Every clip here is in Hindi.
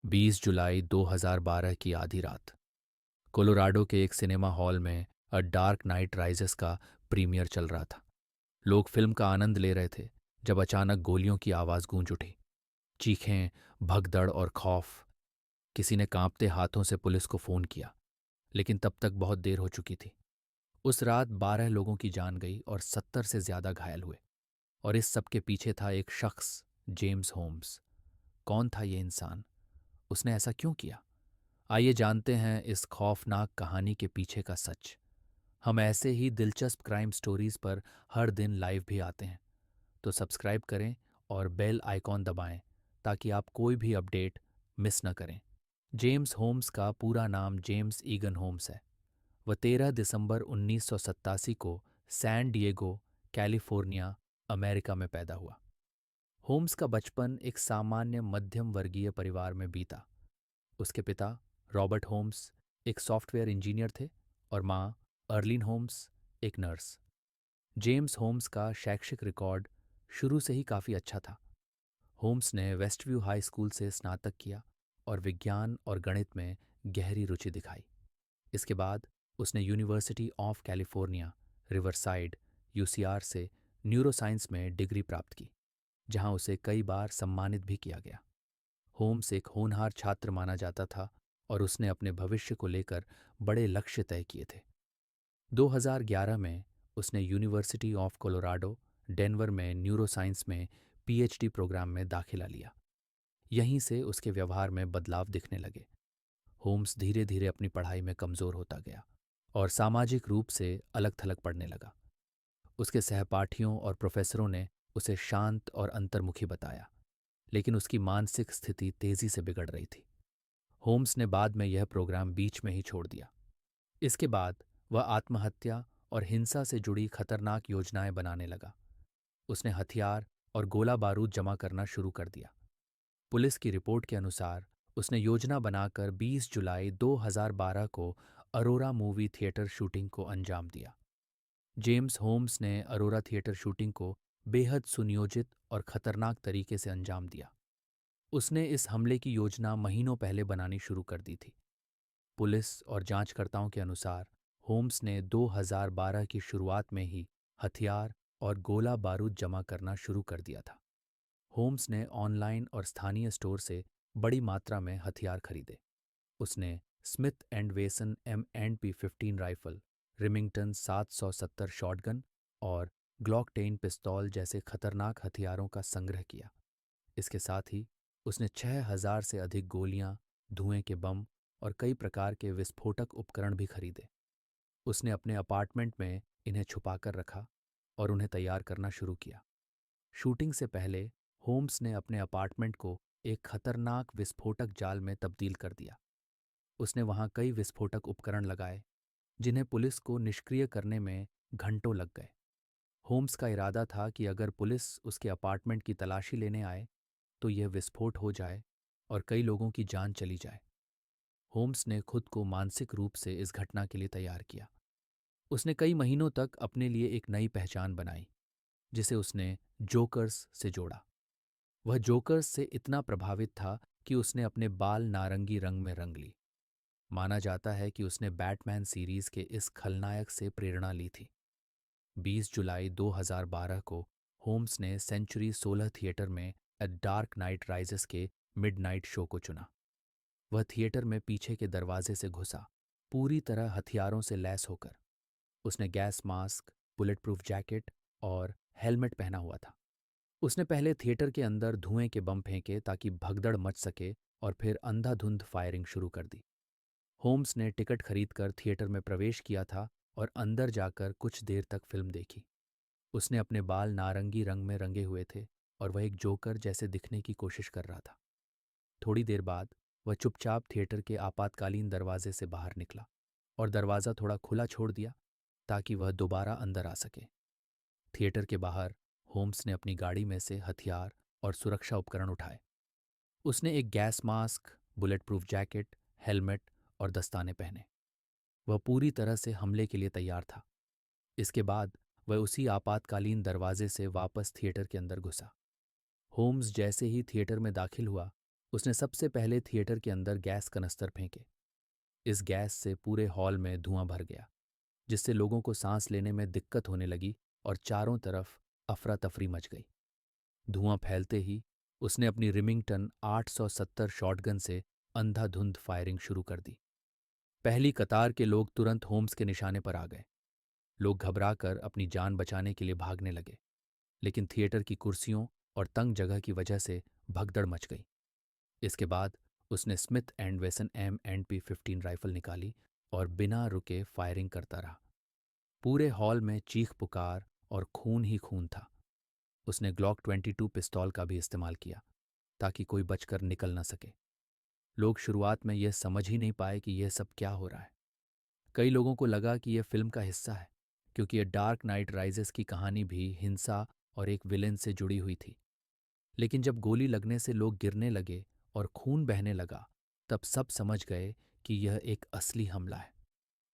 20 जुलाई 2012 की आधी रात कोलोराडो के एक सिनेमा हॉल में अ डार्क नाइट राइजेस का प्रीमियर चल रहा था। लोग फिल्म का आनंद ले रहे थे जब अचानक गोलियों की आवाज़ गूंज उठी। चीखें, भगदड़ और खौफ। किसी ने कांपते हाथों से पुलिस को फ़ोन किया, लेकिन तब तक बहुत देर हो चुकी थी। उस रात 12 लोगों की जान गई और 70 से ज़्यादा घायल हुए। और इस सब के पीछे था एक शख्स, जेम्स होम्स। कौन था ये इंसान? उसने ऐसा क्यों किया? आइए जानते हैं इस खौफनाक कहानी के पीछे का सच। हम ऐसे ही दिलचस्प क्राइम स्टोरीज पर हर दिन लाइव भी आते हैं, तो सब्सक्राइब करें और बेल आइकॉन दबाएं ताकि आप कोई भी अपडेट मिस न करें। जेम्स होम्स का पूरा नाम जेम्स ईगन होम्स है। वह 13 दिसंबर 1987 को सैन डिएगो, कैलिफोर्निया, अमेरिका में पैदा हुआ। होम्स का बचपन एक सामान्य मध्यम वर्गीय परिवार में बीता। उसके पिता रॉबर्ट होम्स एक सॉफ्टवेयर इंजीनियर थे और माँ अर्लिन होम्स एक नर्स। जेम्स होम्स का शैक्षिक रिकॉर्ड शुरू से ही काफ़ी अच्छा था। होम्स ने वेस्टव्यू हाई स्कूल से स्नातक किया और विज्ञान और गणित में गहरी रुचि दिखाई। इसके बाद उसने यूनिवर्सिटी ऑफ कैलिफोर्निया, रिवरसाइड, यूसीआर से न्यूरोसाइंस में डिग्री प्राप्त की, जहां उसे कई बार सम्मानित भी किया गया। होम्स एक होनहार छात्र माना जाता था और उसने अपने भविष्य को लेकर बड़े लक्ष्य तय किए थे। 2011 में उसने यूनिवर्सिटी ऑफ कोलोराडो, डेनवर में न्यूरोसाइंस में पीएचडी प्रोग्राम में दाखिला लिया। यहीं से उसके व्यवहार में बदलाव दिखने लगे। होम्स धीरे धीरे अपनी पढ़ाई में कमज़ोर होता गया और सामाजिक रूप से अलग थलग पड़ने लगा। उसके सहपाठियों और प्रोफेसरों ने उसे शांत और अंतर्मुखी बताया, लेकिन उसकी मानसिक स्थिति तेजी से बिगड़ रही थी। होम्स ने बाद में यह प्रोग्राम बीच में ही छोड़ दिया। इसके बाद वह आत्महत्या और हिंसा से जुड़ी खतरनाक योजनाएं बनाने लगा। उसने हथियार और गोला बारूद जमा करना शुरू कर दिया। पुलिस की रिपोर्ट के अनुसार उसने योजना बनाकर 20 जुलाई 2012 को अरोरा मूवी थिएटर शूटिंग को अंजाम दिया। जेम्स होम्स ने अरोरा थिएटर शूटिंग को बेहद सुनियोजित और खतरनाक तरीके से अंजाम दिया। उसने इस हमले की योजना महीनों पहले बनानी शुरू कर दी थी। पुलिस और जांचकर्ताओं के अनुसार होम्स ने 2012 की शुरुआत में ही हथियार और गोला बारूद जमा करना शुरू कर दिया था। होम्स ने ऑनलाइन और स्थानीय स्टोर से बड़ी मात्रा में हथियार खरीदे। उसने स्मिथ एंड वेसन M&P15 राइफल, रिमिंगटन 770 शॉटगन और ग्लॉक 10 पिस्तौल जैसे खतरनाक हथियारों का संग्रह किया। इसके साथ ही उसने 6,000 से अधिक गोलियां, धुएं के बम और कई प्रकार के विस्फोटक उपकरण भी खरीदे। उसने अपने अपार्टमेंट में इन्हें छुपाकर रखा और उन्हें तैयार करना शुरू किया। शूटिंग से पहले होम्स ने अपने अपार्टमेंट को एक खतरनाक विस्फोटक जाल में तब्दील कर दिया। उसने वहां कई विस्फोटक उपकरण लगाए, जिन्हें पुलिस को निष्क्रिय करने में घंटों लग गए। होम्स का इरादा था कि अगर पुलिस उसके अपार्टमेंट की तलाशी लेने आए तो यह विस्फोट हो जाए और कई लोगों की जान चली जाए। होम्स ने खुद को मानसिक रूप से इस घटना के लिए तैयार किया। उसने कई महीनों तक अपने लिए एक नई पहचान बनाई, जिसे उसने जोकर्स से जोड़ा। वह जोकर्स से इतना प्रभावित था कि उसने अपने बाल नारंगी रंग में रंग ली। माना जाता है कि उसने बैटमैन सीरीज के इस खलनायक से प्रेरणा ली थी। 20 जुलाई 2012 को होम्स ने सेंचुरी 16 थिएटर में अ डार्क नाइट राइजेस के मिडनाइट शो को चुना। वह थिएटर में पीछे के दरवाजे से घुसा, पूरी तरह हथियारों से लैस होकर। उसने gas mask, bullet proof jacket और हेलमेट पहना हुआ था। उसने पहले थिएटर के अंदर धुएं के बम फेंके ताकि भगदड़ मच सके और फिर अंधाधुंध फायरिंग शुरू कर दी। होम्स ने टिकट खरीदकर थिएटर में प्रवेश किया था और अंदर जाकर कुछ देर तक फिल्म देखी। उसने अपने बाल नारंगी रंग में रंगे हुए थे और वह एक जोकर जैसे दिखने की कोशिश कर रहा था। थोड़ी देर बाद वह चुपचाप थिएटर के आपातकालीन दरवाजे से बाहर निकला और दरवाज़ा थोड़ा खुला छोड़ दिया ताकि वह दोबारा अंदर आ सके। थिएटर के बाहर होम्स ने अपनी गाड़ी में से हथियार और सुरक्षा उपकरण उठाए। उसने एक gas mask, bullet proof jacket, helmet और दस्ताने पहने। वह पूरी तरह से हमले के लिए तैयार था। इसके बाद वह उसी आपातकालीन दरवाजे से वापस थिएटर के अंदर घुसा। होम्स जैसे ही थिएटर में दाखिल हुआ, उसने सबसे पहले थिएटर के अंदर गैस कनस्तर फेंके। इस गैस से पूरे हॉल में धुआं भर गया, जिससे लोगों को सांस लेने में दिक्कत होने लगी और चारों तरफ अफरा तफरी मच गई। धुआं फैलते ही उसने अपनी रिमिंगटन 870 शॉटगन से अंधाधुंध फायरिंग शुरू कर दी। पहली कतार के लोग तुरंत होम्स के निशाने पर आ गए। लोग घबराकर अपनी जान बचाने के लिए भागने लगे, लेकिन थिएटर की कुर्सियों और तंग जगह की वजह से भगदड़ मच गई। इसके बाद उसने स्मिथ एंड वेसन M&P15 राइफल निकाली और बिना रुके फायरिंग करता रहा। पूरे हॉल में चीख पुकार और खून ही खून था। उसने ग्लॉक 22 पिस्तौल का भी इस्तेमाल किया ताकि कोई बचकर निकल न सके। लोग शुरुआत में यह समझ ही नहीं पाए कि यह सब क्या हो रहा है। कई लोगों को लगा कि यह फिल्म का हिस्सा है, क्योंकि यह डार्क नाइट राइजेस की कहानी भी हिंसा और एक विलेन से जुड़ी हुई थी। लेकिन जब गोली लगने से लोग गिरने लगे और खून बहने लगा, तब सब समझ गए कि यह एक असली हमला है।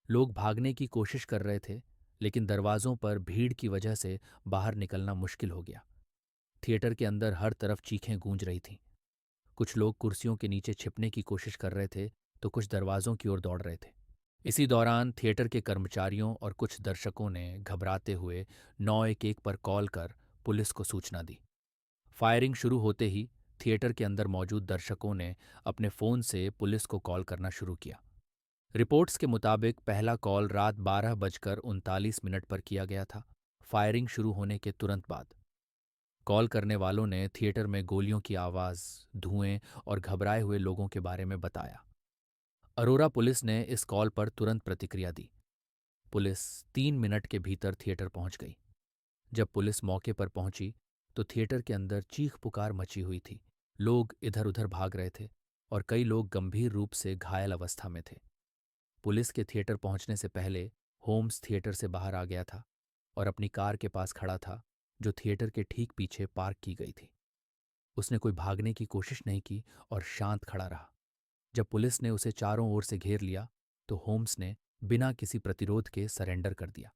लोग भागने की कोशिश कर रहे थे, लेकिन दरवाजों पर भीड़ की वजह से बाहर निकलना मुश्किल हो गया। थिएटर के अंदर हर तरफ चीखें गूंज रही थीं। कुछ लोग कुर्सियों के नीचे छिपने की कोशिश कर रहे थे, तो कुछ दरवाजों की ओर दौड़ रहे थे। इसी दौरान थिएटर के कर्मचारियों और कुछ दर्शकों ने घबराते हुए 911 पर कॉल कर पुलिस को सूचना दी। फायरिंग शुरू होते ही थिएटर के अंदर मौजूद दर्शकों ने अपने फ़ोन से पुलिस को कॉल करना शुरू किया। रिपोर्ट्स के मुताबिक पहला कॉल रात 12:39 पर किया गया था, फायरिंग शुरू होने के तुरंत बाद। कॉल करने वालों ने थिएटर में गोलियों की आवाज़, धुएं और घबराए हुए लोगों के बारे में बताया। अरोरा पुलिस ने इस कॉल पर तुरंत प्रतिक्रिया दी। पुलिस 3 मिनट के भीतर थिएटर पहुंच गई। जब पुलिस मौके पर पहुंची तो थिएटर के अंदर चीख पुकार मची हुई थी। लोग इधर उधर भाग रहे थे और कई लोग गंभीर रूप से घायल अवस्था में थे। पुलिस के थिएटर पहुंचने से पहले होम्स थिएटर से बाहर आ गया था और अपनी कार के पास खड़ा था, जो थिएटर के ठीक पीछे पार्क की गई थी। उसने कोई भागने की कोशिश नहीं की और शांत खड़ा रहा। जब पुलिस ने उसे चारों ओर से घेर लिया तो होम्स ने बिना किसी प्रतिरोध के सरेंडर कर दिया।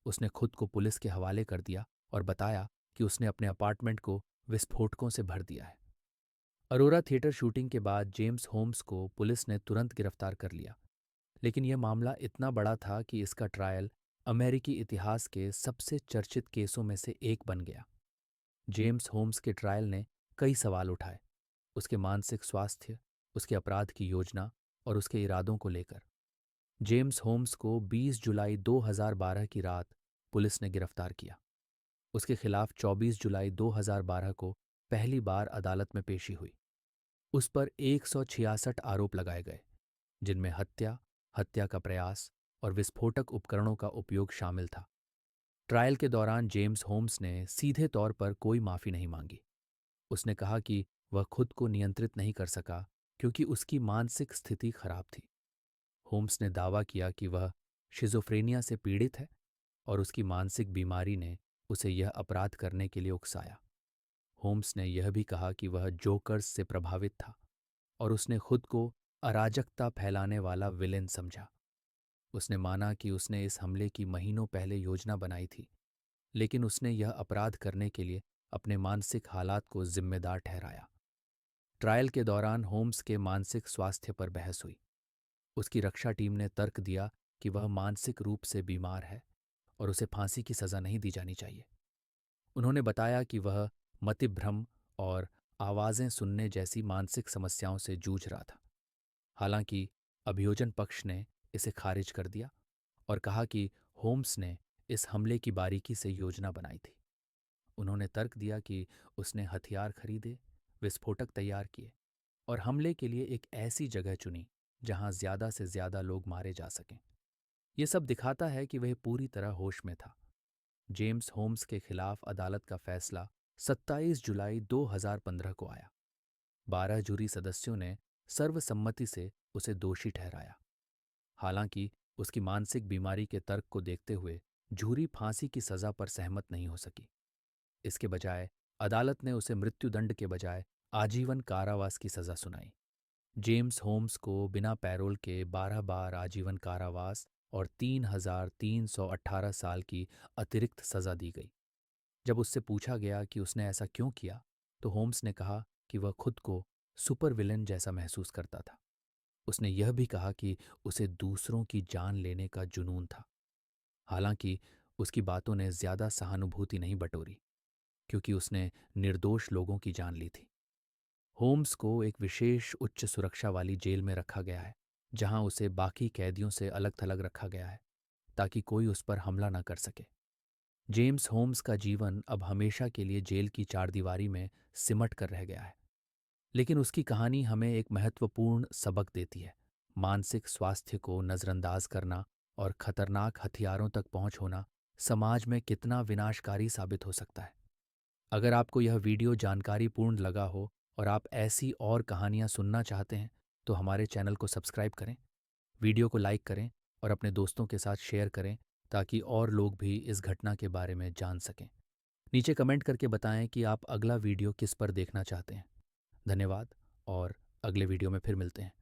उसने खुद को पुलिस के हवाले कर दिया और बताया कि उसने अपने अपार्टमेंट को विस्फोटकों से भर दिया है। अरोरा थिएटर शूटिंग के बाद जेम्स होम्स को पुलिस ने तुरंत गिरफ्तार कर लिया, लेकिन यह मामला इतना बड़ा था कि इसका ट्रायल अमेरिकी इतिहास के सबसे चर्चित केसों में से एक बन गया। जेम्स होम्स के ट्रायल ने कई सवाल उठाए, उसके मानसिक स्वास्थ्य, उसके अपराध की योजना और उसके इरादों को लेकर। जेम्स होम्स को 20 जुलाई 2012 की रात पुलिस ने गिरफ्तार किया। उसके खिलाफ 24 जुलाई 2012 को पहली बार अदालत में पेशी हुई। उस पर 166 आरोप लगाए गए, जिनमें हत्या, हत्या का प्रयास और विस्फोटक उपकरणों का उपयोग शामिल था। ट्रायल के दौरान जेम्स होम्स ने सीधे तौर पर कोई माफी नहीं मांगी। उसने कहा कि वह खुद को नियंत्रित नहीं कर सका क्योंकि उसकी मानसिक स्थिति खराब थी। होम्स ने दावा किया कि वह शिज़ोफ्रेनिया से पीड़ित है और उसकी मानसिक बीमारी ने उसे यह अपराध करने के लिए उकसाया। होम्स ने यह भी कहा कि वह जोकर्स से प्रभावित था और उसने खुद को अराजकता फैलाने वाला विलेन समझा। उसने माना कि उसने इस हमले की महीनों पहले योजना बनाई थी, लेकिन उसने यह अपराध करने के लिए अपने मानसिक हालात को जिम्मेदार ठहराया। ट्रायल के दौरान होम्स के मानसिक स्वास्थ्य पर बहस हुई। उसकी रक्षा टीम ने तर्क दिया कि वह मानसिक रूप से बीमार है और उसे फांसी की सजा नहीं दी जानी चाहिए। उन्होंने बताया कि वह मतिभ्रम और आवाज़ें सुनने जैसी मानसिक समस्याओं से जूझ रहा था। हालांकि अभियोजन पक्ष ने इसे खारिज कर दिया और कहा कि होम्स ने इस हमले की बारीकी से योजना बनाई थी। उन्होंने तर्क दिया कि उसने हथियार खरीदे, विस्फोटक तैयार किए और हमले के लिए एक ऐसी जगह चुनी जहां ज्यादा से ज्यादा लोग मारे जा सकें। यह सब दिखाता है कि वह पूरी तरह होश में था। जेम्स होम्स के खिलाफ अदालत का फैसला 27 जुलाई 2015 को आया। 12 जूरी सदस्यों ने सर्वसम्मति से उसे दोषी ठहराया। हालांकि उसकी मानसिक बीमारी के तर्क को देखते हुए जूरी फांसी की सजा पर सहमत नहीं हो सकी। इसके बजाय अदालत ने उसे मृत्युदंड के बजाय आजीवन कारावास की सजा सुनाई। जेम्स होम्स को बिना पैरोल के 12 बार आजीवन कारावास और 3,318 साल की अतिरिक्त सजा दी गई। जब उससे पूछा गया कि उसने ऐसा क्यों किया, तो होम्स ने कहा कि वह खुद को सुपर विलेन जैसा महसूस करता था। उसने यह भी कहा कि उसे दूसरों की जान लेने का जुनून था। हालांकि उसकी बातों ने ज्यादा सहानुभूति नहीं बटोरी, क्योंकि उसने निर्दोष लोगों की जान ली थी। होम्स को एक विशेष उच्च सुरक्षा वाली जेल में रखा गया है, जहां उसे बाकी कैदियों से अलग थलग रखा गया है, ताकि कोई उस पर हमला न कर सके। जेम्स होम्स का जीवन अब हमेशा के लिए जेल की चारदीवारी में सिमट कर रह गया है। लेकिन उसकी कहानी हमें एक महत्वपूर्ण सबक देती है। मानसिक स्वास्थ्य को नज़रअंदाज करना और खतरनाक हथियारों तक पहुंच होना समाज में कितना विनाशकारी साबित हो सकता है। अगर आपको यह वीडियो जानकारीपूर्ण लगा हो और आप ऐसी और कहानियां सुनना चाहते हैं, तो हमारे चैनल को सब्सक्राइब करें, वीडियो को लाइक करें और अपने दोस्तों के साथ शेयर करें, ताकि और लोग भी इस घटना के बारे में जान सकें। नीचे कमेंट करके बताएं कि आप अगला वीडियो किस पर देखना चाहते हैं। धन्यवाद और अगले वीडियो में फिर मिलते हैं।